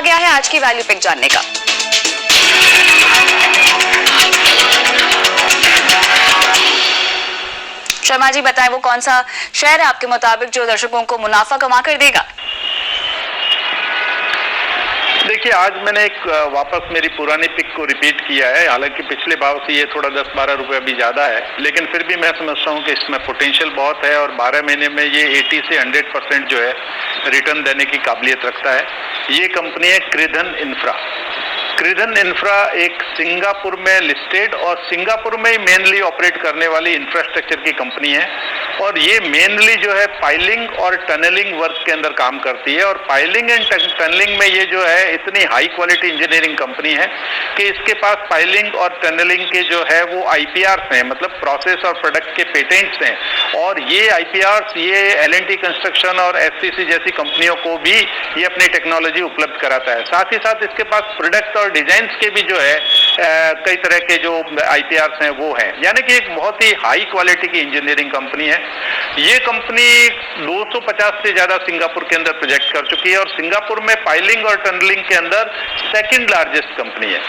गया है आज की वैल्यू पिक जानने का। शर्मा जी बताएं, वो कौन सा शेयर है आपके मुताबिक जो दर्शकों को मुनाफा कमा कर देगा? देखिए, आज मैंने एक वापस मेरी पुरानी पिक को रिपीट किया है। हालांकि पिछले भाव से ये थोड़ा 10-12 रुपए अभी ज़्यादा है, लेकिन फिर भी मैं समझता हूँ कि इसमें पोटेंशियल बहुत है और 12 महीने में ये 80 से 100% जो है रिटर्न देने की काबिलियत रखता है। ये कंपनी है क्रिधन इंफ्रा। क्रिधन इंफ्रा एक सिंगापुर में लिस्टेड और सिंगापुर में ही मेनली ऑपरेट करने वाली इंफ्रास्ट्रक्चर की कंपनी है और ये मेनली जो है पाइलिंग और टनलिंग वर्क के अंदर काम करती है। और पाइलिंग एंड टनलिंग में ये जो है इतनी हाई क्वालिटी इंजीनियरिंग कंपनी है कि इसके पास पाइलिंग और टनलिंग के जो है वो आईपीआरस हैं, मतलब प्रोसेस और प्रोडक्ट के पेटेंट्स हैं। और ये आईपीआरस ये एल&टी कंस्ट्रक्शन और एससीसी जैसी कंपनियों को भी ये अपनी टेक्नोलॉजी उपलब्ध कराता है। साथ ही साथ इसके पास प्रोडक्ट और डिजाइन्स के भी जो है कई तरह के जो आईपीआरस हैं वो हैं, यानी कि एक बहुत ही हाई क्वालिटी की इंजीनियरिंग कंपनी है। ये कंपनी 250 से ज्यादा सिंगापुर के अंदर प्रोजेक्ट कर चुकी है और सिंगापुर में पाइलिंग और टनलिंग के अंदर सेकंड लार्जेस्ट कंपनी है।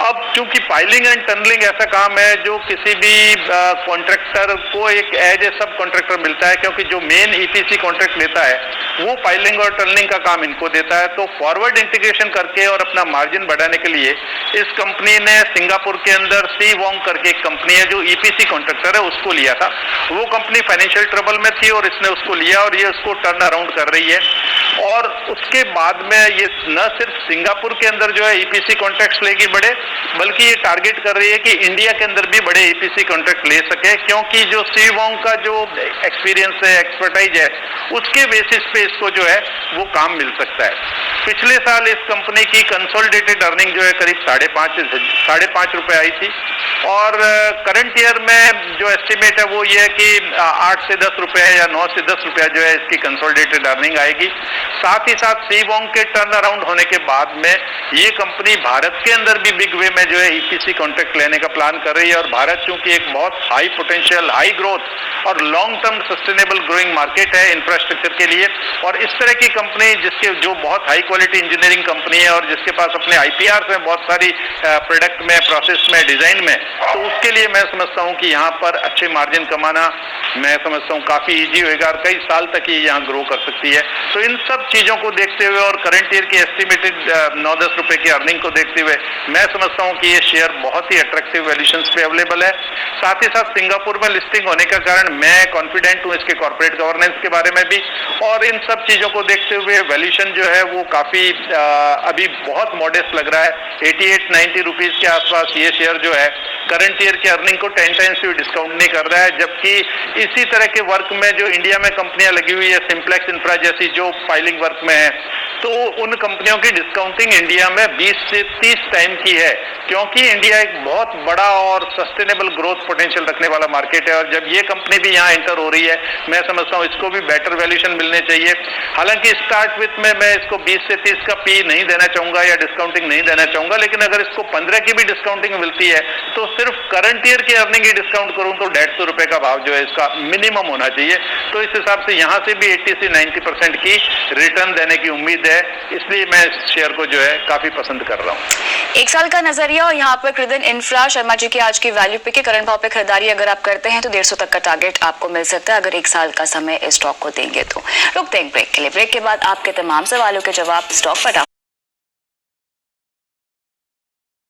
अब चूंकि पाइलिंग एंड टनलिंग ऐसा काम है जो किसी भी कॉन्ट्रैक्टर को एक एज ए सब कॉन्ट्रैक्टर मिलता है, क्योंकि जो मेन ईपीसी कॉन्ट्रैक्ट लेता है वो पाइलिंग और टनलिंग का काम इनको देता है। तो फॉरवर्ड इंटीग्रेशन करके और अपना मार्जिन बढ़ाने के लिए इस कंपनी ने सिंगापुर के अंदर सी वोंग करके एक कंपनी है जो ईपीसी कॉन्ट्रैक्टर है उसको लिया था। वो कंपनी फाइनेंशियल ट्रबल में थी और इसने उसको लिया और ये उसको टर्न अराउंड कर रही है। और उसके बाद में ये न सिर्फ सिंगापुर के अंदर जो है ईपीसी कॉन्ट्रैक्ट्स लेगी बड़े, बल्कि ये टारगेट कर रही है कि इंडिया के अंदर भी बड़े ईपीसी कॉन्ट्रैक्ट ले सके, क्योंकि जो सी वोंग का जो एक्सपीरियंस है, एक्सपर्टाइज है, उसके बेसिस पे इसको जो है वो काम मिल सकता है। पिछले साल इस कंपनी की कंसोलिडेटेड अर्निंग जो है करीब 5.5 रुपए आई थी और करंट ईयर में जो एस्टिमेट है वो ये है कि 8 से 10 रुपए या 9 से 10 रुपया जो है इसकी कंसोलिडेटेड अर्निंग आएगी। साथ ही साथ सी वोंग के टर्न अराउंड होने के बाद में ये कंपनी भारत के अंदर भी बिग वे में जो है ईपीसी कॉन्ट्रैक्ट लेने का प्लान कर रही है। और भारत चूंकि एक बहुत हाई पोटेंशियल, हाई ग्रोथ और long term sustainable growing market है इंफ्रास्ट्रक्चर के लिए, और इस तरह की कंपनी जिसके जो बहुत हाई क्वालिटी इंजीनियरिंग कंपनी है और जिसके पास अपने आईपीआर हैं बहुत सारी प्रोडक्ट में, प्रोसेस में, डिजाइन में, तो उसके लिए मैं समझता हूं कि यहाँ पर अच्छे मार्जिन कमाना मैं समझता हूँ काफी इजी होगा और कई साल तक ये यहाँ ग्रो कर सकती है। तो इन सब चीजों को देखते हुए और करंट ईयर की एस्टिमेटेड 9-10 रुपए की अर्निंग को देखते हुए मैं समझता हूँ कि ये शेयर बहुत ही अट्रैक्टिव वैल्यूएशंस पे अवेलेबल है। साथ ही साथ सिंगापुर में लिस्टिंग होने के कारण मैं कॉन्फिडेंट हूँ इसके कॉर्पोरेट गवर्नेंस के बारे में भी, और इन सब चीजों को देखते हुए वैल्यूएशन जो है वो काफी अभी बहुत मॉडेस्ट लग रहा है। 88-90 रुपीज के आसपास ये शेयर जो है करंट ईयर की अर्निंग को 10 टाइम्स भी डिस्काउंट नहीं कर रहा है, जबकि इसी तरह के वर्क में जो इंडिया में कंपनियां लगी हुई है, सिंप्लेक्स इंफ्रा जैसी जो फाइलिंग वर्क में है, तो उन कंपनियों की डिस्काउंटिंग इंडिया में 20 से 30 टाइम की है, क्योंकि इंडिया एक बहुत बड़ा और सस्टेनेबल ग्रोथ पोटेंशियल रखने वाला मार्केट है। और जब ये कंपनी भी यहाँ एंटर हो रही है मैं समझता हूँ इसको भी बेटर वैल्यूएशन मिलने चाहिए। हालांकि स्टार्ट विथ में मैं इसको 20 से 30 का पी नहीं देना चाहूंगा या डिस्काउंटिंग नहीं देना चाहूंगा, लेकिन अगर इसको 15 की भी डिस्काउंटिंग मिलती है तो सिर्फ करंट ईयर की अर्निंग ही डिस्काउंट करूं तो 150 रुपए का भाव जो है इसका मिनिमम होना चाहिए। तो इस हिसाब से यहाँ से भी 80 से 90% की रिटर्न देने की उम्मीद है, इसलिए मैं इस शेयर को जो है काफी पसंद कर रहा हूँ। एक साल का नजरिया और यहाँ पर क्रिधन इंफ्रा शर्मा जी की आज की वैल्यू पिक के करंट भाव पे खरीदारी अगर आप करते हैं तो 150 तक का टारगेट आपको मिल सकता है अगर एक साल का समय इस स्टॉक को देंगे तो। रुकते हैं ब्रेक के लिए, ब्रेक के बाद आपके तमाम सवालों के जवाब स्टॉक पर